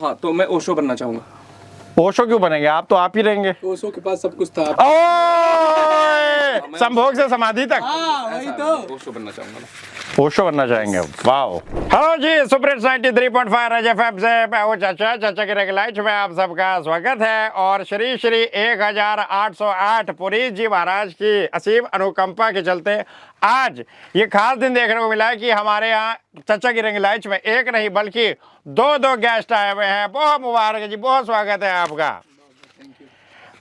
हाँ, तो मैं ओशो बनना चाहूंगा। ओशो क्यों बनेंगे? आप तो आप ही रहेंगे। ओशो के पास सब कुछ था। ओए! संभोग से समाधि तक। वही तो। ओशो बनना चाहूंगा मैं। ओशो बनना चाहेंगे। वाओ। हेलो जी, सुपर 93.5 रेड एफएम से मैं हूं चाचा के रेगलाइट में आप सबका स्वागत है। और श्री श्री 1808 पुरी जी महाराज की असीम अनुकंपा के चलते आज ये खास दिन देखने को मिला है कि हमारे यहाँ चाचा की रेगलाइट में एक नहीं बल्कि दो गेस्ट आए हुए हैं। बहुत मुबारक है जी, बहुत स्वागत है आपका।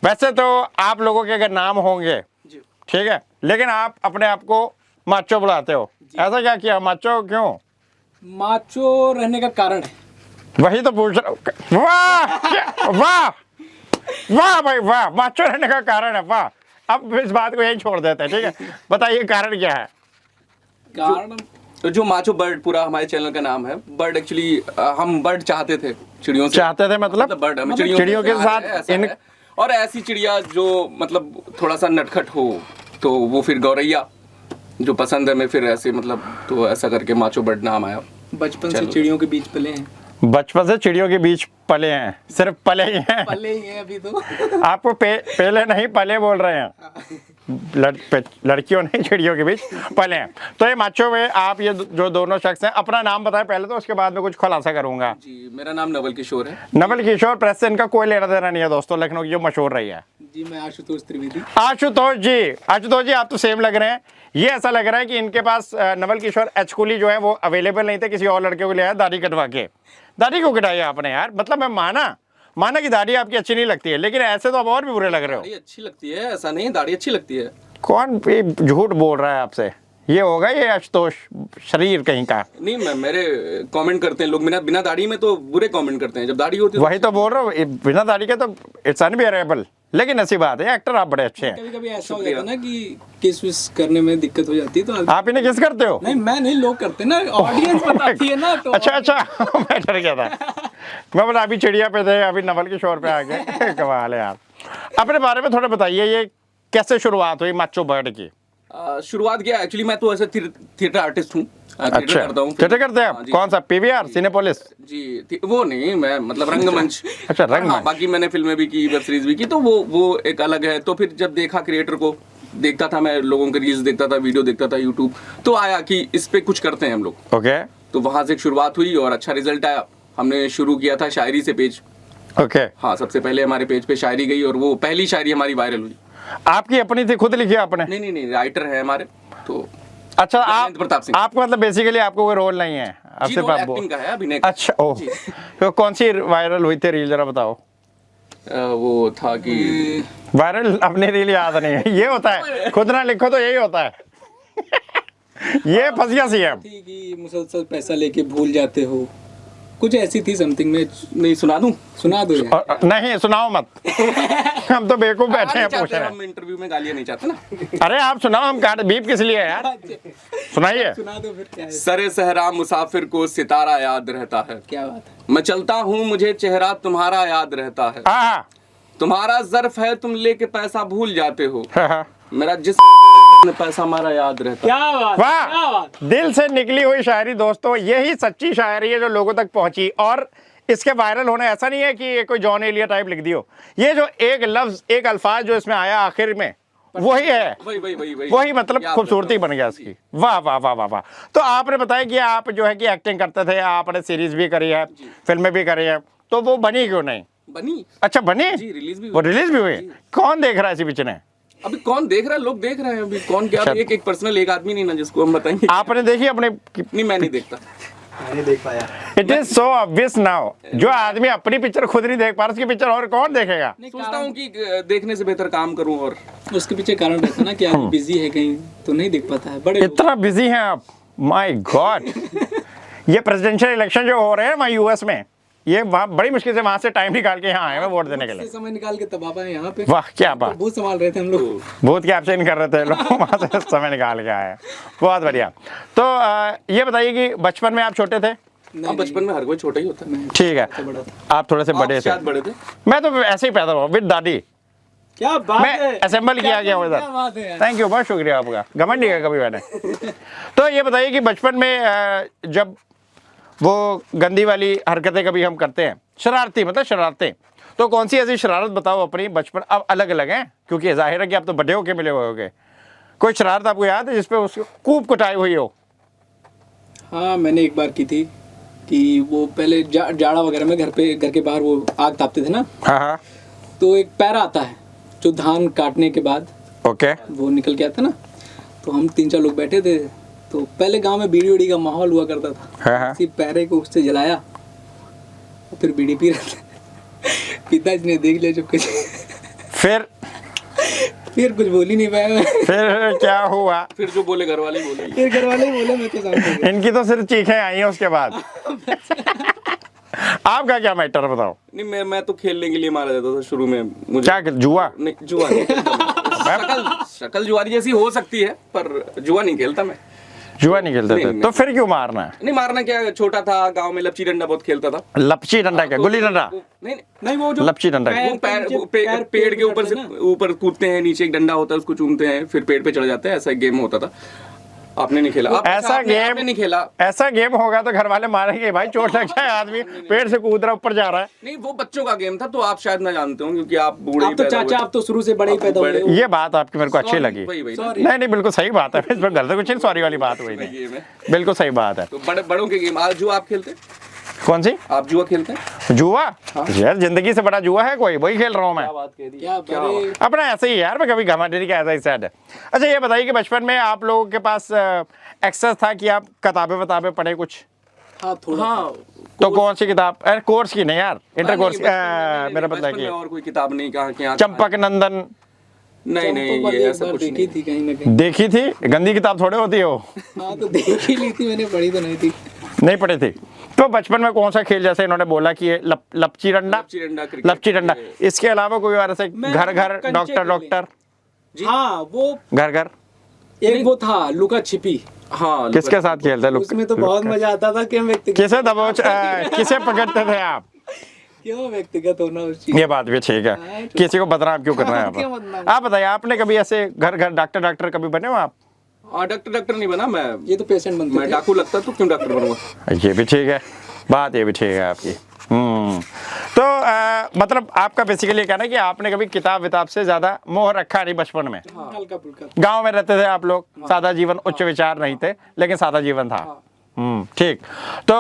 वैसे तो आप लोगों के अगर नाम होंगे ठीक है, लेकिन आप अपने आप को माचो बुलाते हो, ऐसा क्या किया? माचो क्यों? माचो रहने का कारण है। वही तो पूछ रहा हूं। वाह वाह वाह भाई वाह, माचो रहने का कारण है। वाह, अब इस बात को यही छोड़ देते हैं, ठीक है। बताइए कारण क्या है? कारण तो जो माचो बर्ड पूरा हमारे चैनल का नाम है। बर्ड एक्चुअली हम बर्ड चाहते थे, चिड़ियों से चाहते थे मतलब बर्ड हमें चिड़ियों के साथ ऐसा है। और ऐसी चिड़िया जो मतलब थोड़ा सा नटखट हो, तो वो फिर गौरैया जो पसंद है मैं, फिर ऐसे मतलब तो ऐसा करके माचो बर्ड नाम आया। बचपन से चिड़ियों के बीच पले हैं। बचपन से चिड़ियों के बीच पले हैं, सिर्फ पले ही हैं। पले ही हैं अभी तो। आपको पहले नहीं पले बोल रहे हैं। लड़कियों नहीं, चिड़ियों के बीच पले हैं। तो ये माचो में आप ये जो दोनों शख्स हैं, अपना नाम बताएं पहले, तो उसके बाद में कुछ खुलासा करूंगा। जी, मेरा नाम नवल किशोर है। नवल किशोर, प्रेस से इनका कोई लेना देना नहीं है दोस्तों, लखनऊ की जो मशहूर रही है। जी, मैं आशुतोष त्रिवेदी। आशुतोष जी आप तो सेम लग रहे हैं। ये ऐसा लग रहा है कि इनके पास नवल किशोर एचकुली जो है वो अवेलेबल नहीं थे, किसी और लड़के को ले आया दाढ़ी कटवा के। दाढ़ी क्यों कटाई आपने यार? मतलब मैं माना कि दाढ़ी आपकी अच्छी नहीं लगती है, लेकिन ऐसे तो आप और भी बुरे लग रहे हो। दाढ़ी अच्छी लगती है, ऐसा नहीं, दाढ़ी अच्छी लगती है। कौन झूठ बोल रहा है आपसे? ये होगा ये आशुतोष शरीर कहीं का? नहीं, मैं मेरे कमेंट करते हैं लोग बिना दाढ़ी में तो बुरे कमेंट करते हैं, जब दाढ़ी होती है वही तो बोल रहा हूँ, बिना दाढ़ी के तो इट्स अनबियरेबल। लेकिन ऐसी बात है, एक्टर आप बड़े अच्छे हैं। कभी कभी ऐसा हो जाता है ना कि किस विस करने में दिक्कत हो जाती है, तो आप इन्हें किस करते हो? नहीं, मैं नहीं, लोग करते ना, ऑडियंस बताती है ना तो। अच्छा मैं डर गया था। मैं बोला अभी चिड़िया पे थे, अभी नवल किशोर पे आ गए। कमाल है यार। अपने बारे में थोड़ा बताइए, ये कैसे शुरुआत हुई माचो बर्ड की? शुरुआत किया एक्चुअली, मैं तो ऐसे थिएटर आर्टिस्ट हूँ। अच्छा, करता हूँ, थिएटर करते हैं आप? कौन सा, पीवीआर, सिनेपोलिस? जी, वो नहीं, मैं मतलब रंगमंच। अच्छा, रंगमंच। हाँ, बाकी मैंने फिल्में भी की, वेब सीरीज भी की, तो वो एक अलग है। तो फिर जब देखा क्रिएटर को, देखता था मैं लोगों के रील्स देखता था, वीडियो देखता था यूट्यूब, तो आया कि इस पे कुछ करते हैं हम लोग। ओके। तो वहां से शुरुआत हुई और अच्छा रिजल्ट आया। हमने शुरू किया था शायरी से पेज। ओके। हाँ, सबसे पहले हमारे पेज पे शायरी गई और वो पहली शायरी हमारी वायरल हुई। आपकी अपनी थी, खुद लिखी आपने? नहीं, राइटर है हमारे तो। अच्छा, प्रताप सिंह। आपको मतलब बेसिकली आपको कोई रोल नहीं है? जी, रोल एक्टिंग का है, अभिनय। अच्छा, ओह। तो कौन सी वायरल हुई थी रील, जरा बताओ। वो था कि वायरल अपनी रील याद नहीं है, ये होता है, खुद ना लिखो तो यही होता है। ये फंस गया सीएम। थी कि मुसलसल पैसा लेके भूल जाते हो, कुछ ऐसी थी समथिंग में। नहीं, सुना दूं? सुना दो यार। नहीं, सुनाओ मत। हम तो बेवकूफ बैठे हैं, पूछ रहे हैं। हम इंटरव्यू में गालियां नहीं चाहते ना। अरे आप सुनाओ, हम काट बीप किस लिए है यार? सुनाइए। सुना दो फिर, क्या है? सरे सहरा मुसाफिर को सितारा याद रहता है। क्या बात है। मैं चलता हूँ, मुझे चेहरा तुम्हारा याद रहता है। हाँ तुम्हारा ज़र्फ है, तुम लेके पैसा भूल जाते हो। हाँ। मेरा जिस पैसा हमारा याद रहता है। क्या बात, क्या वाह, बात। दिल से निकली हुई शायरी दोस्तों, यही सच्ची शायरी है जो लोगों तक पहुंची। और इसके वायरल होने ऐसा नहीं है कि ये कोई जॉन एलिया टाइप लिख दियो। ये जो एक लफ्ज, एक अल्फाज जो इसमें आया आखिर में, वही है, वही मतलब खूबसूरती बन गया इसकी। वाह वाह वाह वाह वाह। तो आपने बताया कि आप जो है कि एक्टिंग करते थे, आपने सीरीज भी करी है, फिल्में भी करी है, तो वो बनी क्यों नहीं? बनी। अच्छा, बनी? जी, रिलीज भी वो रिलीज भी हुई? कौन देख रहा है इसी पिक्चर? अभी कौन देख रहा है? लोग देख रहे हैं अभी। कौन क्या? एक पर्सनल एक आदमी नहीं ना जिसको हम बताएंगे। आपने देखी अपने? नहीं, मैं नहीं देखता। मैंने देख पाया। It is so obvious now, जो आदमी अपनी पिक्चर खुद नहीं देख पा रहा, उसकी पिक्चर और कौन देखेगा? सोचता हूँ कि देखने से बेहतर काम करूँ। और उसके पीछे कारण रहता है ना कि आदमी बिजी है कहीं, तो नहीं देख पाता है। बड़े इतना बिजी हैं आप? My God. ये प्रेसिडेंशियल इलेक्शन जो हो रहे हैं वहाँ यूएस में, ये बड़ी मुश्किल से वहां से टाइम निकाल के यहाँ आए हैं वोट देने के लिए। समय निकाल के तब आप आए यहाँ पे। वाह, क्या बात। बहुत संभाल रहे थे हम लोग। बहुत कैप्शन कर रहे थे लोग, वहां से समय निकाल के आए। बहुत बढ़िया। तो ये बताइए कि बचपन में आप छोटे थे? बचपन में हर कोई छोटा ही होता है। ठीक है, आप थोड़े से बड़े थे। बड़े थे। मैं तो ऐसे ही पैदा हुआ विद दादी। क्या बात मैं है। असेंबल किया गया हूँ इधर। थैंक यू, बहुत शुक्रिया आपका, घमंड नहीं है कभी मैंने। तो ये बताइए कि बचपन में जब वो गंदी वाली हरकतें कभी हम करते हैं, शरारती मतलब शरारतें। तो कौन सी ऐसी शरारत बताओ अपनी बचपन, अब अलग अलग हैं क्योंकि जाहिर है कि आप तो बड़े होके मिले हुए होगे, कोई शरारत आपको याद है जिसपे उसको खूब कुटाई हुई हो? हाँ, मैंने एक बार की थी कि वो पहले जाड़ा वगैरह में घर के बाहर वो आग तापते थे ना, हाँ हाँ, तो एक पैरा आता है जो धान काटने के बाद ओके, वो निकल के आता ना, तो हम 3-4 लोग बैठे थे। तो पहले गांव में बीड़ी उड़ी का माहौल हुआ करता था, हाँ हाँ, इसी पैरे को उससे जलाया और फिर बीड़ी पी रहे थे। पिताजी ने देख लिया चुपके से। फिर कुछ बोल ही नहीं पाया मैं। फिर क्या हुआ? फिर जो बोले घर वाले बोले। फिर घर वाले ही बोले, मैं तो समझ गया। इनकी तो सिर्फ चीखें आई हैं उसके बाद। आपका क्या मैटर बताओ? नहीं, मैं तो खेलने के लिए मारा जाता था शुरू में। मुझे क्या जुआ? नहीं, जुआ नहीं खेलता। शक्ल जुआरी जैसी हो सकती है पर जुआ नहीं खेलता मैं। जुआ नहीं खेलते थे नहीं, तो फिर क्यों मारना है? नहीं मारना क्या, छोटा था, गांव में लपची डंडा बहुत खेलता था। लपची डंडा क्या, गुल्ली डंडा? नहीं, नहीं, वो जो लपची डंडा वो पेड़ के ऊपर से ऊपर कूदते हैं, नीचे एक डंडा होता है उसको चूमते हैं, फिर पेड़ पे चढ़ जाते हैं, ऐसा एक गेम होता था। आपने नहीं खेला? ऐसा गेम आपने नहीं खेला? ऐसा गेम होगा तो घर वाले मारेंगे भाई, चोट लग जाए, आदमी पेड़ से कूद रहा ऊपर जा रहा है। नहीं, वो बच्चों का गेम था तो आप शायद ना जानते हो क्योंकि आप बूढ़े आप तो चाचा, आप तो शुरू से बड़े ही पैदा हुए हो। ये बात आपकी मेरे को अच्छी लगी। Sorry। नहीं नहीं, बिल्कुल सही बात है, इस पर गलत कुछ नहीं, सॉरी वाली बात हुई नहीं, गेम है बिल्कुल सही बात है। तो बड़ों के गेम। आज जो आप खेलते हैं? कौन सी? आप जुआ खेलते हैं? जुआ? यार जिंदगी से बड़ा जुआ है कोई, वही खेल रहा हूँ मैं। बात कह दी क्या अपना ऐसे ही यार, मैं कभी घमंडी का ऐसा ही सेट है। अच्छा ये बताइए कि बचपन में आप लोगों के पास एक्सेस था कि आप किताबें पढ़े कुछ? हाँ, थोड़ा। हाँ, तो कौन सी किताब? अरे कोर्स की नहीं यार, इंटर कोर्स। मेरा मतलब बचपन में और कोई किताब नहीं, कहाँ क्या चंपक नंदन? नहीं, ये ऐसा कुछ देखी नहीं। थी कहीं ना कहीं। देखी थी? गंदी किताब थोड़े होती हो। हाँ, तो देख ही ली थी मैंने, पढ़ी तो नहीं थी। नहीं पढ़ी थी। तो बचपन में कौन सा खेल, जैसे इन्होंने बोला कि ये लपची डंडा, लपची डंडा, इसके अलावा कोई और ऐसे घर डॉक्टर? हाँ, वो घर एक वो था लुका छिपी। हाँ, किसके साथ खेलते लोग? उसमें तो बहुत मजा आता था कि हम व्यक्तिगत किसे दबोच किसे पकड़ते थे आप? क्यों व्यक्तिगत होना उस चीज। ये बात भी ठीक है, किसी को बदनाम क्यों करना है क्यों आप? बदनाम? आप बताइए, आपने कभी ऐसे घर डॉक्टर कभी बने हो आप? डॉक्टर नहीं बना मैं। ये तो पेशेंट बनते मैं थे। डाकू लगता तो क्यों डॉक्टर बनूंगा? ये भी ठीक है बात, ये भी ठीक है आपकी। तो मतलब आपका बेसिकली कहना है कि आपने कभी किताब विताब से ज्यादा मोह रखा नहीं बचपन में। हल्का फुल्का। गांव में रहते थे आप लोग, सादा जीवन, उच्च विचार नहीं थे लेकिन सादा जीवन था। ठीक। तो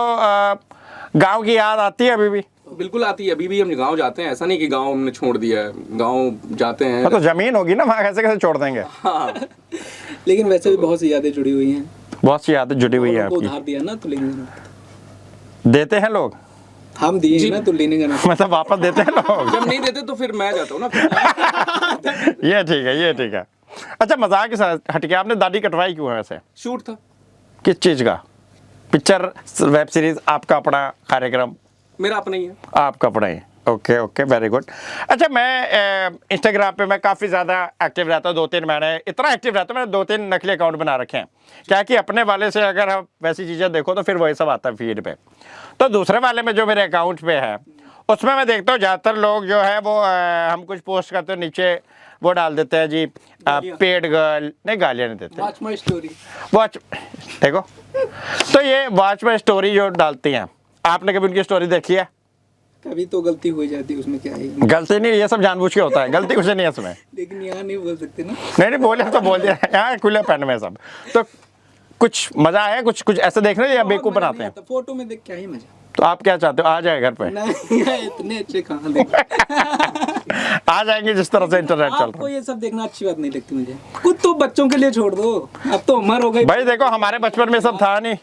गांव की याद आती है अभी भी? बिल्कुल आती है, अभी भी हम गांव जाते हैं। ऐसा नहीं कि गांव हमने छोड़ दिया है, गांव जाते हैं। तो जमीन होगी ना वहाँ, कैसे छोड़ देंगे? हाँ, लेकिन वैसे भी बहुत सी यादें जुड़ी हुई हैं। बहुत सी यादें जुड़ी हुई है उनको आपकी। उधार दिया ना तो लेने देते हैं लोग? हम दिए ना तो लेने जाना। मतलब वापस देते हैं लोग? जब नहीं देते तो फिर मैं जाता हूँ ना। ये ठीक है, ये ठीक है। अच्छा मजाक के साथ हटके, आपने दाढ़ी कटवाई क्यों है वैसे? शूट था। किस चीज का? पिक्चर, वेब सीरीज, आपका अपना कार्यक्रम? मेरा अपना ही है। आपका अपना ही? Okay, very good. अच्छा मैं इंस्टाग्राम पे मैं काफ़ी ज़्यादा एक्टिव रहता हूँ, 2-3 महीने इतना एक्टिव रहता हूँ, मैंने 2-3 नकली अकाउंट बना रखे हैं। क्या कि अपने वाले से अगर आप वैसी चीज़ें देखो तो फिर वही सब आता है फीड पे। तो दूसरे वाले में जो मेरे अकाउंट पे है उसमें मैं देखता हूँ ज़्यादातर लोग जो है वो हम कुछ पोस्ट करते हो नीचे वो डाल देते हैं जी, पेड गर्ल, नहीं गालियाँ नहीं देते, वॉच माय स्टोरी। वॉच, देखो तो ये वॉच माय स्टोरी जो डालती हैं, आपने कभी उनकी स्टोरी देखी है? कभी तो गलती हो जाती है, उसमें क्या है। गलती नहीं, ये सब जानबूझ के होता है, गलती कुछ नहीं है इसमें। लेकिन यहाँ नहीं बोल सकते ना। नहीं बोले तो बोल दिया, यहाँ खुले पेन में सब। तो कुछ मजा आया, कुछ ऐसे देखने या बेवकूफ बनाते हैं? फोटो में देख क्या ही मजा। तो आप क्या चाहते हो, आ जाए घर पे? नहीं, इतने अच्छे कहाँ देख। आ जाएंगे जिस तरह से इंटरनेट चल रहा आपको ये सब देखना अच्छी बात नहीं लगती मुझे। कुछ तो बच्चों के लिए छोड़ दो, अब तो उम्र हो गई। भाई देखो हमारे बचपन में सब था नहीं।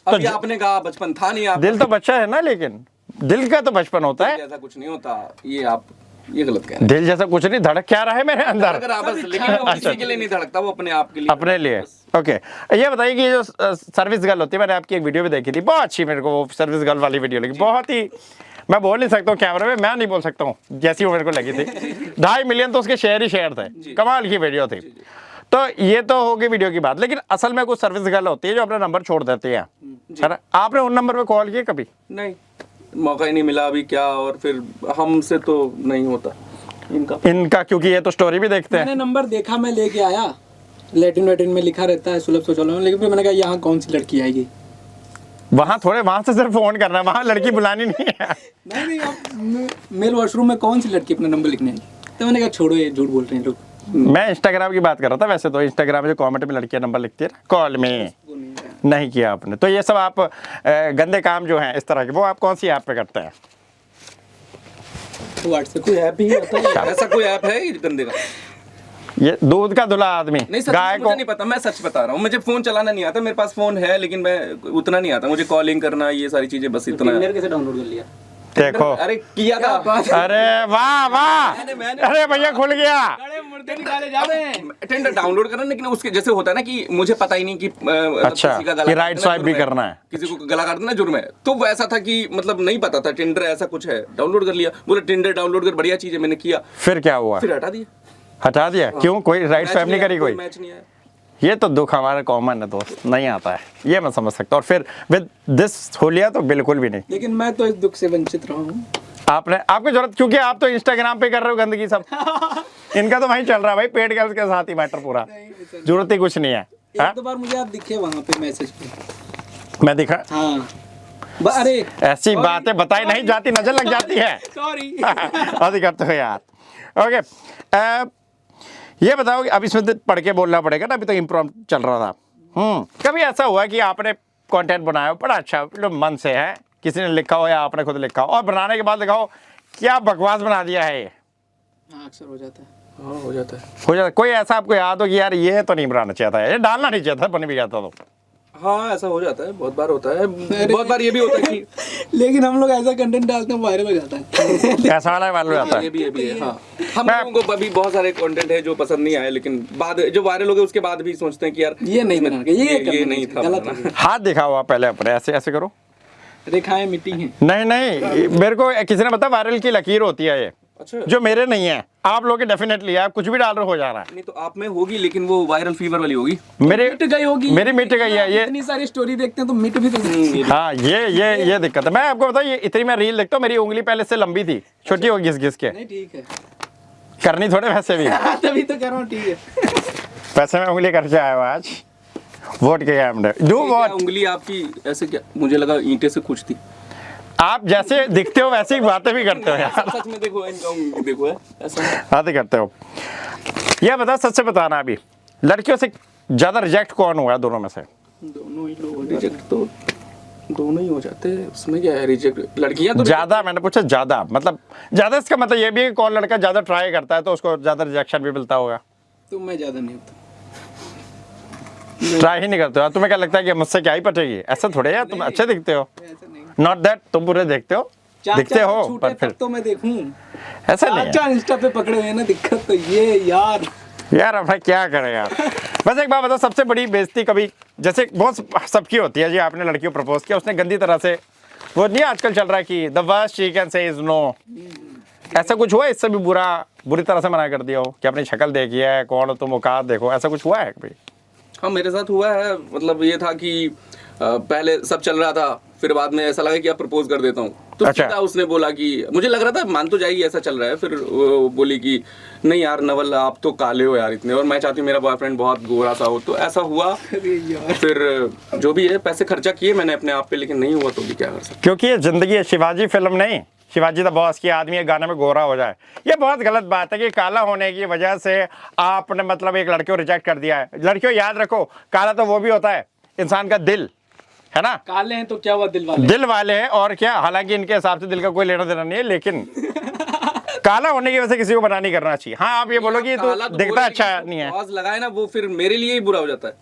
अभी आपने कहा बचपन था नहीं, आप दिल तो बच्चा है ना, लेकिन दिल का तो बचपन होता है। ऐसा कुछ नहीं होता, ये आप ये गलत कह रहे हैं। दिल जैसा कुछ नहीं, धड़क क्या रहा है मेरे अंदर? अगर आप बस लेकिन वो किसी के लिए नहीं धड़कता, वो अपने आप के लिए। अपने लिए। ओके, ये बताइए कि जो सर्विस गर्ल होती है, मैंने आपकी एक वीडियो भी देखी थी, बहुत अच्छी मेरे को वो सर्विस गर्ल वाली वीडियो लगी, बहुत ही, मैं बोल नहीं सकता हूँ कैमरे में, मैं नहीं बोल सकता हूँ, जैसी वो मेरे को लगी थी। 2.5 मिलियन तो उसके शेयर ही शेयर थे, कमाल की वीडियो थी। तो ये तो होगी वीडियो की बात, लेकिन असल में कुछ सर्विस गर्ल होती है जो अपना नंबर छोड़ देती है, है ना? आपने उन नंबर पे कॉल किया कभी? नहीं, मौका ही नहीं मिला अभी क्या, और फिर हमसे तो नहीं होता इनका क्योंकि ये तो स्टोरी भी देखते हैं। मैंने नंबर देखा, मैं लेके आया, लैटिन वैटिन में लिखा रहता है सुलभ शौचालय में, लेकिन फिर मैंने कहा यहाँ कौन सी लड़की आएगी, वहाँ थोड़े, वहाँ से सिर्फ फोन करना है, वहाँ लड़की बुलानी नहीं है। नहीं अब मेल वॉशरूम में कौन सी लड़की अपना नंबर लिखने आई? तो मैंने कहा छोड़ो, ये झूठ बोल रहे हैं लोग। मैं इंस्टाग्राम की बात कर रहा था। वैसे तो इंस्टाग्राम में जो कमेंट में लड़कियां नंबर लिखती है ना, कॉल में नहीं किया आपने। तो ये सब आप गंदे काम जो हैं इस तरह के, वो आप कौन सी ऐप पे करते हैं? व्हाट्सएप कोई ऐप भी होता है ऐसा? कोई ऐप है ये गंदे का? ये दूध का धुला आदमी नहीं सच गाय मुझे को नहीं पता, मैं सच बता रहा हूँ। मुझे फोन चलाना नहीं आता, मेरे पास फोन है लेकिन मैं उतना नहीं आता मुझे कॉलिंग करना, ये सारी चीजें बस इतना। टिंडर कैसे डाउनलोड कर लिया? देखो, अरे किया था। अरे वाह वाह, अरे भैया खुल गया। बड़े मुर्दे निकाले जा रहे हैं। टिंडर डाउनलोड करना, लेकिन उसके जैसे होता है ना कि मुझे पता ही नहीं कि अच्छा, किसी का गला कि राइट काटना स्वाइप भी जुर्म है, करना है। किसी को गला काटना जुर्म है। तो वैसा था कि मतलब नहीं पता था टिंडर ऐसा कुछ है, डाउनलोड कर लिया। बोले टिंडर डाउनलोड कर, बढ़िया चीज है, मैंने किया। फिर क्या हुआ? फिर हटा दिया। हटा दिया क्यों? कोई राइट स्वाइप नहीं करी? कोई मैच नहीं आया। ये तो दुख हमारा कॉमन है दोस्त, नहीं आता है, ये मैं समझ सकता हूँ। और फिर विद दिस होलिया तो बिल्कुल भी नहीं। लेकिन मैं तो इस दुख से वंचित रहा हूँ। आपने, आपको जरूरत, क्योंकि आप तो इंस्टाग्राम पे कर रहे हो गंदगी सब। इनका तो वहीं चल रहा है भाई, पेड गर्ल्स के साथ ही मैटर पूरा, जरूरत ही कुछ नहीं है। एक दो बार मुझे आप दिखे वहाँ पे मैसेज पे। मैं दिखा? हाँ अरे ऐसी बातें बताई नहीं जाती, नजर लग जाती है। सॉरी। आदि करते हो यार। ओके, ये बताओ कि अब इसमें पढ़ के बोलना पड़ेगा ना, अभी तो इम्प्रोम्प्ट चल रहा था। कभी ऐसा हुआ कि आपने कंटेंट बनाया हो, बड़ा अच्छा मन से है, किसी ने लिखा हो या आपने खुद लिखा हो, और बनाने के बाद दिखाओ क्या बकवास बना दिया है ये? हाँ अक्सर हो जाता है। हाँ हो जाता है। हो जाता है। कोई ऐसा आपको याद हो कि यार ये तो नहीं बनाना चाहिए था, ये डालना नहीं चाहिए था, बन भी जाता तो? हाँ ऐसा हो जाता है, बहुत बार होता है। बहुत बार ये भी होता है कि लेकिन हम लोग ऐसा कंटेंट डालते हैं वायरल हो जाता है। ऐसा वाला वायरल हो जाता है। ये भी है। हाँ हम लोगों को अभी बहुत सारे कंटेंट है जो पसंद नहीं आए, लेकिन बाद जो वायरल हो गए उसके बाद भी सोचते हैं कि यार ये नहीं बनाना, ये नहीं था गलत बनाना। हाथ दिखाओ आप पहले अपने, ऐसे ऐसे करो। रेखाएं मिट्टी हैं। नहीं नहीं, मेरे को किसी ने बताया वायरल की लकीर होती है ये, अच्छा जो मेरे नहीं है। आप लोग डेफिनेटली आप कुछ भी डाल रहे हो जा रहा है। नहीं तो आप में होगी, लेकिन वो वायरल फीवर वाली होगी। मेरे मिट गई होगी, मेरी मिट गई है ये। इतनी सारी स्टोरी देखते हैं तो मिट भी तो हाँ ये दिक्कत है। मैं आपको बताऊँ, ये इतनी मैं रील देखता हूँ, मेरी उंगली पहले से लंबी थी, छोटी हो घिस घिस के। नहीं ठीक है, करनी थोड़े वैसे भी। तभी तो कर रहा हूँ। ठीक है, वैसे मैं उंगली करके आया हूँ आज, वोट के कैमरे डू क्या वॉट। उंगली आपकी ऐसे क्या, मुझे लगा ईंटे से कुछ थी। आप जैसे दिखते हो वैसे ही बातें भी करते हो यार। सच में देखो इनका उंगली देखो है ऐसा। बातें करते हो। ये बता, सच से बताना, अभी लड़कियों से ज्यादा रिजेक्ट कौन हुआ है दोनों में से? दोनों ही लोग रिजेक्ट तो दोनों ही हो जाते हैं, उसमें क्या है। रिजेक्ट लड़कियां तो ज्यादा, मैंने पूछा ज्यादा, मतलब ज्यादा इसका मतलब ये भी है कि कौन लड़का ज्यादा ट्राई करता है तो उसको ज्यादा रिजेक्शन भी मिलता होगा। तो मैं ज्यादा नहीं होता, ट्राई ही नहीं करते हो। तुम्हें क्या लगता है कि मुझसे क्या ही पटेगी? ऐसा थोड़े यार, तुम अच्छे दिखते हो। ऐसा नहीं। नॉट दैट तुम बुरे देखते हो, दिखते हो, पर फिर तो मैं देखूं। ऐसा नहीं है। अच्छा इंस्टा पे पकड़े हुए हैं ना, दिक्कत तो ये यार अब भाई क्या करें यार। बस एक बात बताओ, सबसे बड़ी बेइज्जती कभी, जैसे बहुत सबकी होती है जी, आपने लड़की को प्रपोज किया, उसने गंदी तरह से, वो नहीं आजकल चल रहा है कि the worst she can say is no, ऐसा कुछ हुआ है? इससे भी बुरी तरह से मना कर दिया हो कि अपनी शक्ल देखी है, कौन हो तुम, औकात देखो, ऐसा कुछ हुआ है कभी? हाँ मेरे साथ हुआ है। मतलब ये था कि पहले सब चल रहा था, फिर बाद में ऐसा लगा कि आप प्रपोज कर देता हूँ। तो अच्छा। सीधा उसने बोला कि, मुझे लग रहा था मान तो जाएगी, ऐसा चल रहा है। फिर वो बोली कि नहीं यार नवल आप तो काले हो यार इतने, और मैं चाहती हूँ मेरा बॉयफ्रेंड बहुत गोरा सा हो। तो ऐसा हुआ। अरे यार फिर जो भी है पैसे खर्चा किए मैंने अपने आप पे, लेकिन नहीं हुआ तो भी क्या कर सकते। क्योंकि ये जिंदगी है, शिवाजी फिल्म नहीं, शिवाजी द बॉस की आदमी एक गाने में गोरा हो जाए। ये बहुत गलत बात है कि काला होने की वजह से आपने मतलब एक लड़के को रिजेक्ट कर दिया है। लड़कियों याद रखो, काला तो वो भी होता है इंसान का दिल, है ना? काले हैं तो क्या हुआ, दिल वाले हैं, और क्या। हालांकि इनके हिसाब से दिल का कोई लेना देना नहीं है, लेकिन काला होने की वजह से किसी को मना नहीं करना चाहिए। हाँ आप ये बोलो कि तो दिखता अच्छा नहीं है, पॉज लगाए ना, वो फिर मेरे लिए ही बुरा हो जाता है।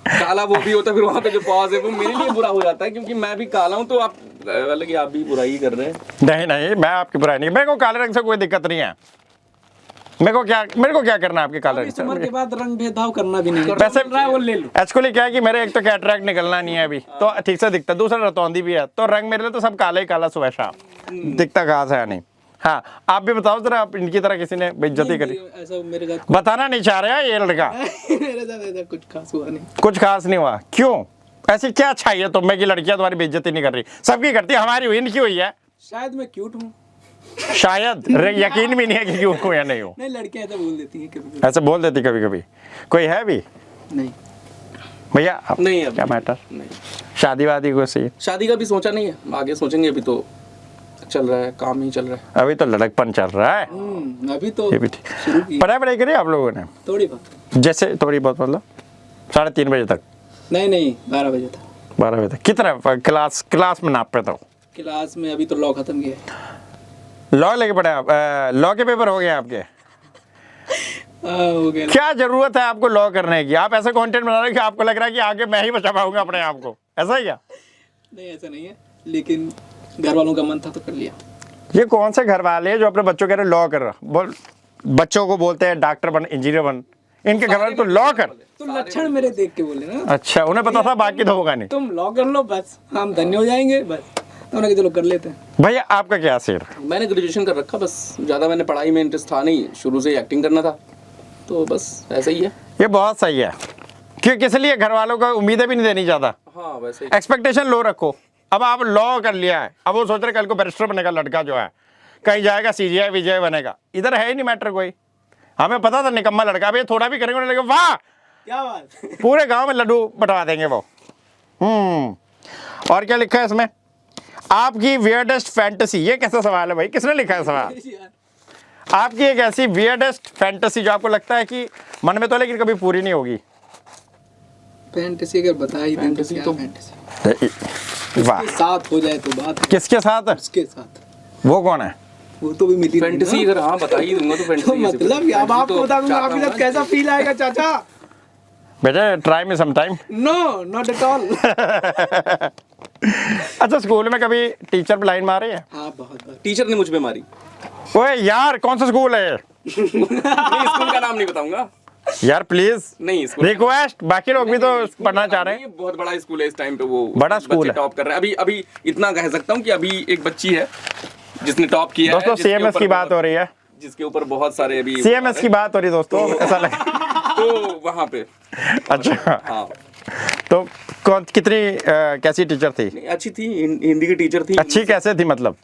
काला वो भी होता है, फिर वहाँ पे जो पॉज है वो मेरे लिए बुरा हो जाता है, क्योंकि मैं भी काला हूँ। तो आप हालांकि आप भी बुराई कर रहे हैं। नहीं मैं आपकी बुराई नहीं, मेरे को काले रंग से कोई दिक्कत नहीं है। मेरे को क्या करना है आपके काले रंग इस उम्र के से? बाद रंग भेदभाव करना भी नहीं, वैसे वो ले लो। एक्चुअली क्या है कि मेरे एक तो कैटरैक्ट निकलना नहीं है अभी, तो ठीक से दिखता, दूसरा रतौंदी भी है, तो रंग मेरे लिए तो सब काला ही काला, सुबह शाम दिखता खास है नहीं। हाँ आप भी बताओ जरा, आप इनकी तरह किसी ने बेइज्जती करी? ऐसा मेरे साथ बताना नहीं चाह रहा ये लड़का। मेरे साथ ऐसा कुछ खास हुआ नहीं। कुछ खास नहीं हुआ? क्यों? ऐसी क्या अच्छाई है तुम में कि लड़कियां तुम्हारी बेइज्जती नहीं कर रही? सबकी करती है, हमारी हुई, इनकी हुई है। शायद मैं क्यूट हूँ, शायद यकीन भी नहीं है कि क्यों हूँ या नहीं हूँ। नहीं लड़कियां ऐसा बोल देती हैं कभी ऐसे बोल देती कभी कभी। कोई है भी? नहीं भैया नहीं, अब क्या मैटर? नहीं। शादी वादी को सही? शादी का भी सोचा नहीं है, आगे सोचेंगे, अभी तो चल रहा है, काम ही चल रहा है। अभी तो लड़कपन चल रहा है। अभी तो ये भी ठीक। शुरू की पढ़ाई करी आप लोगों ने? थोड़ी बहुत। जैसे थोड़ी बहुत मतलब 3:30 बजे तक? नहीं 12 बजे था। 12 बजे तक। कितना क्लास में नाप पे तो? क्लास में अभी तो लॉ खत्म किया है। लॉ लेके पढ़े आप? लॉ के पेपर हो गए आपके? हो गया। क्या जरूरत है आपको लॉ करने की? आप ऐसा कंटेंट बना रहे हो कि आपको लग रहा है कि आगे मैं ही बचा पाऊंगा अपने आप को, ऐसा ही क्या? नहीं ऐसा नहीं है, लेकिन घर वालों का मन था तो कर लिया। ये कौन से घर वाले हैं जो अपने बच्चों कह रहे लॉ कर रहा? बोल, बच्चों को बोलते हैं डॉक्टर बन, इंजीनियर बन, इनके घर वाले तो लॉ कर। तो लक्षण मेरे देख के बोले ना। अच्छा, उन्हें पता था बाकी तो होगा नहीं। तुम लॉ कर लो बस, हम धन्य हो जाएंगे बस। तो उन्होंने कहा चलो कर लेते हैं। भैया आपका क्या शेर? मैंने ग्रेजुएशन कर रखा, बस ज़्यादा मैंने पढ़ाई में इंटरेस्ट था नहीं, शुरू से ही एक्टिंग करना था, तो बस ऐसा ही है। ये बहुत सही है, क्योंकि इसलिए घर वालों को उम्मीदें भी नहीं देनी ज़्यादा, हाँ वैसे ही। एक्सपेक्टेशन लो रखो। अब आप लॉ कर लिया है, अब वो सोच रहे कल को बैरिस्टर बनेगा लड़का जो है, कहीं जाएगा CGI विजय बनेगा, इधर है ही नहीं मैटर कोई। हमें पता था निकम्मा लड़का, अब ये थोड़ा भी करेंगे लगे वाह क्या बात। पूरे गांव में लड्डू बटवा देंगे वो। और क्या लिखा है इसमें? आपकी वियर्डेस्ट फैंटेसी। ये कैसा सवाल है भाई, किसने लिखा है सवाल? आपकी एक ऐसी वियर्डेस्ट फैंटेसी जो आपको लगता है कि मन में तो लेकिन कभी पूरी नहीं होगी। फैंटेसी अगर बता ही दें तो फैंटेसी क्या तो- फैंटेसी? वाह, उसके साथ हो जाए तो बात है। किसके साथ? उसके साथ। वो कौन है? वो तो भी मिली फैंटेसी अगर हाँ बता ही दूंगा तो तो फैंटेसी मतलब अब आपको बता दूंगा आपके साथ कैसा फील आएगा चाचा। बेटा try me some time. No not at all. अच्छा, स्कूल में कभी टीचर पे लाइन मारी है? हाँ बहुत बार। टीचर ने मुझ पे मारी। ओए यार, कौन सा स्कूल है? नहीं, स्कूल का नाम नहीं बताऊंगा यार प्लीज, नहीं। स्कूल रिक्वेस्ट, बाकी लोग भी तो पढ़ना चाह रहे हैं। ये बहुत बड़ा स्कूल है इस टाइम पे, वो बड़ा स्कूल है। टॉप कर रहे हैं। अभी इतना कह सकता हूँ कि अभी एक बच्ची है जिसने टॉप किया है। दोस्तों CMS की बात हो रही है, जिसके ऊपर बहुत सारे अभी CMS की बात हो रही है दोस्तों, ऐसा लगा। तो वहाँ पे अच्छा, हाँ तो कौन कितनी कैसी टीचर थी? नहीं, अच्छी थी, हिंदी की टीचर थी। अच्छी कैसे थी मतलब?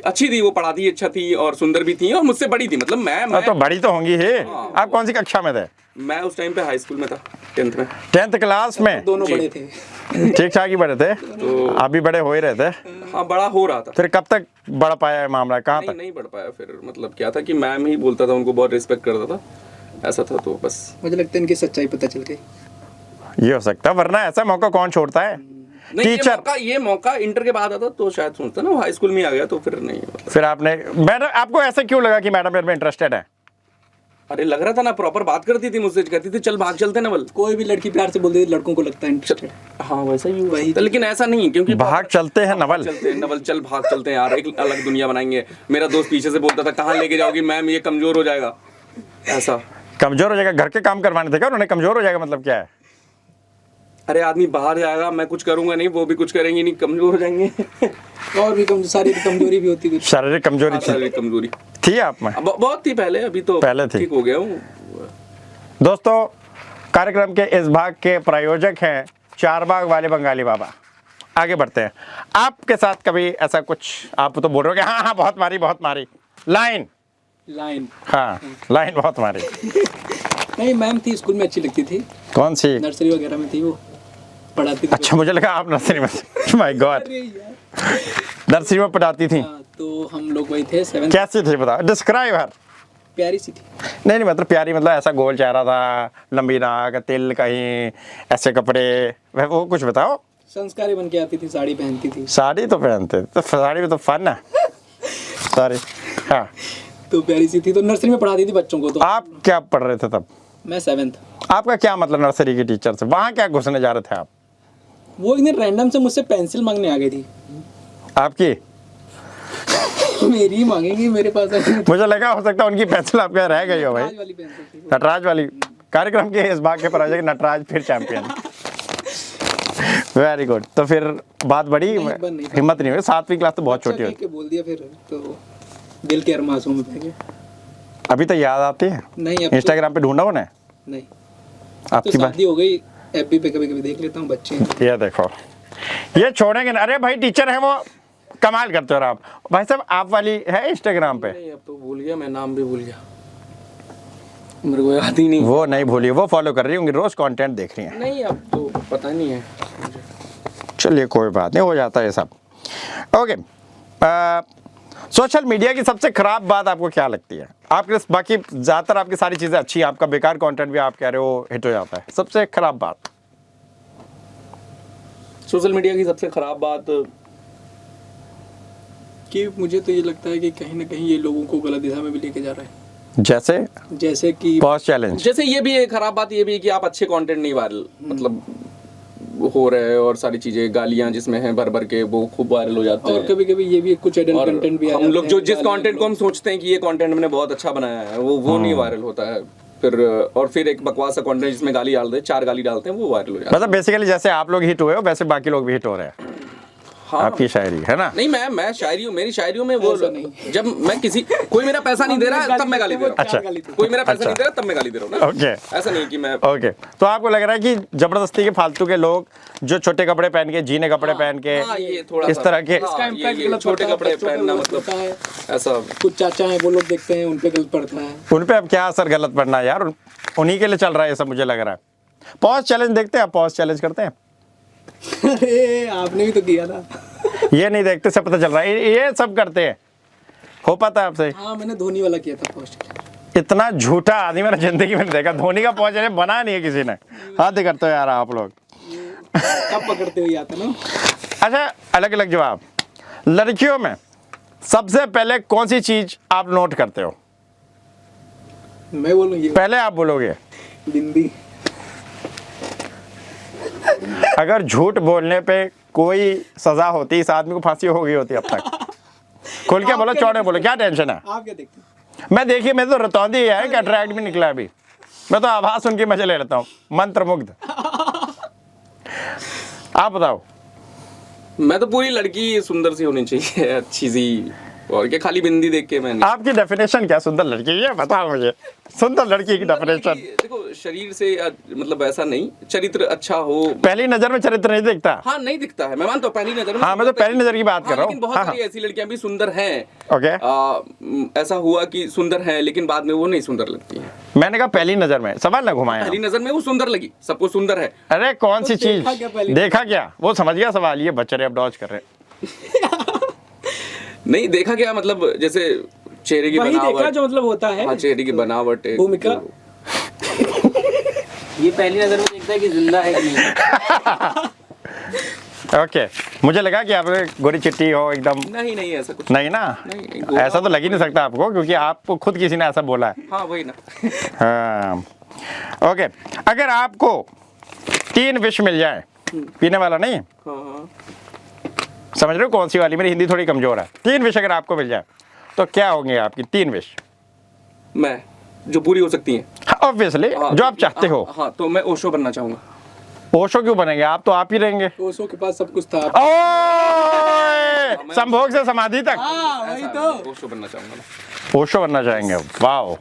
अच्छी थी, वो पढ़ाती अच्छा थी और सुंदर भी थी और मुझसे बड़ी थी। मतलब मैं तो बड़ी तो होंगी ही। हाँ। आप कौन सी कक्षा में थे? मैं उस टाइम पे हाई स्कूल में था, 10th में। 10th क्लास में? दोनों जी। बड़े थे। ठीक ठाक ही बड़े थे, आप भी बड़े हो ही रहे थे। हाँ बड़ा हो रहा था। फिर कब तक बढ़ पाया है मामला, कहाँ तक? नहीं बढ़ पाया फिर। मतलब क्या था कि मैम ही बोलता था, उनको बहुत रिस्पेक्ट करता था, ऐसा था। तो बस मुझे लगता है इनकी सच्चाई पता चल गई। ये हो सकता है, वरना ऐसा मौका कौन छोड़ता है? नहीं, टीचर ये मौका इंटर के बाद आता तो शायद सोचता ना, हाई स्कूल में आ गया तो फिर नहीं। मतलब फिर आपने, मैडम आपको ऐसा क्यों लगा कि मैडम मेरे में इंटरेस्टेड है? अरे लग रहा था ना, प्रॉपर बात करती थी मुझसे, कहती थी चल भाग चलते ना बल। कोई भी लड़की प्यार से बोल देती लड़कों को लगता है इंटरेस्टेड। हाँ वैसा ही हुआ था, लेकिन ऐसा नहीं, क्योंकि भाग चलते हैं नवल। चलते हैं नवल, चल भाग चलते हैं यार, एक अलग दुनिया बनाएंगे। मेरा दोस्त पीछे से बोलता था कहाँ लेके जाओगी मैम, ये कमजोर हो जाएगा। ऐसा कमजोर हो जाएगा? घर के काम करवाने थे क्या उन्होंने? कमजोर हो जाएगा मतलब क्या है? अरे आदमी बाहर जाएगा, मैं कुछ करूंगा नहीं, वो भी कुछ करेंगे नहीं, कमजोर हो जाएंगे। और भी शारीरिक कमजोरी भी होती कुछ। शारीरिक कमजोरी थी? शारीरिक कमजोरी थी आप में? बहुत थी पहले, अभी तो पहले थी। ठीक हो गया हूँ। दोस्तों, कार्यक्रम के इस भाग के प्रायोजक हैं चारबाग वाले बंगाली बाबा। आगे बढ़ते हैं। आपके साथ कभी ऐसा कुछ, आप तो बोल रहे हो कि हाँ बहुत मारी लाइन, हाँ लाइन बहुत मारी? नहीं मैम थी स्कूल में, अच्छी लगती थी। कौन सी? नर्सरी वगैरह में थी, वो पढ़ाती थी। अच्छा, मुझे लगा आप नर्सरी में। माय गॉड, अरे यार। नर्सरी में पढ़ाती थी? हाँ, तो हम लोग वही थे 7th। कैसी थी बताओ, डिस्क्राइब हर। प्यारी सी थी। नहीं मतलब प्यारी मतलब ऐसा गोल चेहरा था, लंबी नाक, तिल कहीं, ऐसे कपड़े, वो कुछ बताओ। संस्कारी बन के आती थी, साड़ी पहनती थी। साड़ी तो पहनते तो साड़ी में तो फन है। सॉरी, हाँ। तो प्यारी सी थी, तो नर्सरी में पढ़ाती थी बच्चों को। तो आप क्या पढ़ रहे थे तब? मैं 7th। आपका क्या मतलब नर्सरी की टीचर से? वहाँ क्या घुसने जा रहे थे आप? वो एक दिन रैंडम से मुझसे पेंसिल मांगने आ गई थी। आपकी? मेरी ही मांगेंगी, मेरे पास है। मुझे लगा हो सकता है उनकी पेंसिल आपके यहाँ रह गई हो भाई। नटराज वाली पेंसिल थी वो। नटराज वाली। कार्यक्रम के इस भाग के प्रायोजक नटराज फिर चैंपियन। Very good. तो फिर बात बढ़ी, नहीं, हिम्मत नहीं हुई? 7वीं क्लास तो बहुत छोटी होती ठीक है, बोल दिया फिर तो दिल के अरमासों में बह गए। अभी तो याद आती है? नहीं अब इंस्टाग्राम पे ढूंढा उन्हें? नहीं, आपकी तो बात शादी हो गई। FB पे कभी कभी देख लेता हूँ बच्चे। ये देखो, ये छोड़ेंगे ना। अरे भाई टीचर है वो, कमाल करते हो आप भाई साहब। आप वाली है इंस्टाग्राम पे? नहीं अब तो भूल गया, मैं नाम भी भूल गया, मेरे को याद ही नहीं। वो नहीं भूली, वो फॉलो कर रही होंगी, रोज कंटेंट देख रही हैं। नहीं अब तो पता नहीं है। चलिए कोई बात नहीं, हो जाता है सब। ओके, सोशल मीडिया की सबसे खराब बात आपको क्या लगती है? आपके बाकी ज़्यादातर आपकी सारी चीज़ें अच्छी हैं, आपका बेकार कंटेंट भी आप कह रहे हो हिट हो जाता है, सबसे खराब बात? सोशल मीडिया की सबसे खराब बात कि मुझे तो ये लगता है कि कहीं ना कहीं ये लोगों को गलत दिशा में भी लेके जा रहा है। जैसे कि पॉज चैलेंज, जैसे ये भी एक खराब बात ये भी है कि आप अच्छे कंटेंट नहीं वायरल मतलब हो रहे हैं, और सारी चीजें गालियां जिसमें हैं भर भर के वो खूब वायरल हो जाते हैं। और कभी कभी ये भी कुछ एडल्ट कंटेंट भी हम लोग जो जिस कंटेंट को हम सोचते हैं कि ये कंटेंट मैंने बहुत अच्छा बनाया है वो नहीं वायरल होता है फिर एक बकवास सा कंटेंट जिसमें गाली डाल दे, 4 गाली डालते हैं, वो वायरल हो जाता है। मतलब बेसिकली जैसे आप लोग हिट हुए हो वैसे बाकी लोग भी हिट हो रहे हैं। हाँ। आपकी शायरी है ना? नहीं, मैं शायरी हूँ, मेरी शायरियों में वो जब मैं कोई मेरा पैसा नहीं दे रहा तब मैं गाली दे रहा हूँ। अच्छा, कोई मेरा पैसा नहीं दे रहा तब मैं गाली दे रहा हूँ। ओके, ऐसा नहीं कि मैं ओके। तो आपको लग रहा है कि जबरदस्ती के फालतू के लोग जो छोटे कपड़े पहन के, जीने कपड़े पहन के, ये थोड़ा इस तरह के इसका इम्पैक्ट ये गलत छोटे पड़ता है, कपड़े बच्चों पे पहनना गलत मतलब पड़ता है। ऐसा कुछ चाचा हैं वो लोग देखते हैं, उन पे गलत पड़ता है। उन पे अब क्या असर गलत पड़ना है यार, उन्हीं के लिए चल रहा है ये सब, मुझे लग रहा है। पॉज चैलेंज देखते हैं आप? पॉज चैलेंज करते हैं? अरे आपने भी तो किया था। ये नहीं देखते, सब पता चल रहा है ये सब करते हैं। हो पाता है आपसे? हाँ, मैंने धोनी वाला किया था पोस्ट। इतना झूठा आदमी मैंने जिंदगी में नहीं देखा। धोनी का पॉज चैलेंज बना नहीं है किसी ने। हाथ करते हो यार आप लोग, कब पकड़ते हुए आता ना। अच्छा, अलग अलग जवाब। लड़कियों में सबसे पहले कौन सी चीज आप नोट करते हो? मैं बोलूँ ये पहले आप बोलोगे बिंदी। अगर झूठ बोलने पे कोई सजा होती, इस आदमी को फांसी हो गई होती अब तक। खोल के बोलो, चौड़े बोलो, क्या टेंशन है? आप क्या देखते हैं? मैं देखिए, मैं तो रतौंदी है कि अट्रैक्ट भी निकला अभी। मैं तो आवाज सुन के मजे ले लेता हूँ, मंत्र मुग्ध। आप बताओ। मैं तो पूरी लड़की सुंदर सी होनी चाहिए, अच्छी सी, और क्या खाली बिंदी देख के मैं नहीं। आपकी डेफिनेशन क्या सुंदर लड़की, ये बताओ मुझे। सुंदर लड़की की डेफिनेशन देखो, शरीर से मतलब ऐसा नहीं, चरित्र अच्छा हो। पहली नजर में चरित्र नहीं दिखता। हाँ, नहीं दिखता है, मैं मानता हूँ पहली नजर में। हाँ, मैं तो पहली नजर की बात कर रहा हूँ। लेकिन बहुत सारी ऐसी लड़कियां भी सुंदर हैं। ओके, ऐसा हुआ कि सुंदर हैं लेकिन बाद में वो नहीं सुंदर लगती हैं। मैंने कहा पहली नजर में, सवाल ना घुमाया। पहली नजर में वो सुंदर लगी, सबको सुंदर है। अरे कौन सी चीज देखा क्या पहली? देखा क्या, वो समझ गया सवाल। ये बच्चे अब डॉज कर रहे हैं। नहीं देखा क्या मतलब, जैसे चेहरे की वही देखा बनावट। जो मतलब होता है। हाँ, चेहरे की बनावट, भूमिका। ये पहली नजर में देखता है कि जिंदा है कि नहीं। ओके, मुझे लगा कि आप गोरी चिट्टी हो एकदम। नहीं नहीं, ऐसा कुछ नहीं ना, नहीं, ऐसा तो लग ही नहीं सकता आपको, क्योंकि आपको खुद किसी ने ऐसा बोला है। हाँ, वही ना। हाँ, ओके। अगर आपको 3 विश मिल जाए, पीने वाला नहीं, हाँ, समझ रहे हो कौन सी वाली? मेरी हिंदी थोड़ी कमजोर है। 3 विश अगर आपको मिल जाए तो क्या होंगे आपकी 3 विश? मैं जो पूरी हो सकती है। ऑब्वियसली, जो आप चाहते हो। हाँ, तो मैं ओशो बनना चाहूंगा। ओशो क्यों बनेंगे? आप तो आप ही रहेंगे। ओशो के पास सब कुछ था। संभोग से समाधि तक हाँ, वही तो। ओशो बनना चाहूंगा। ओशो बनना चाहेंगे? वाह।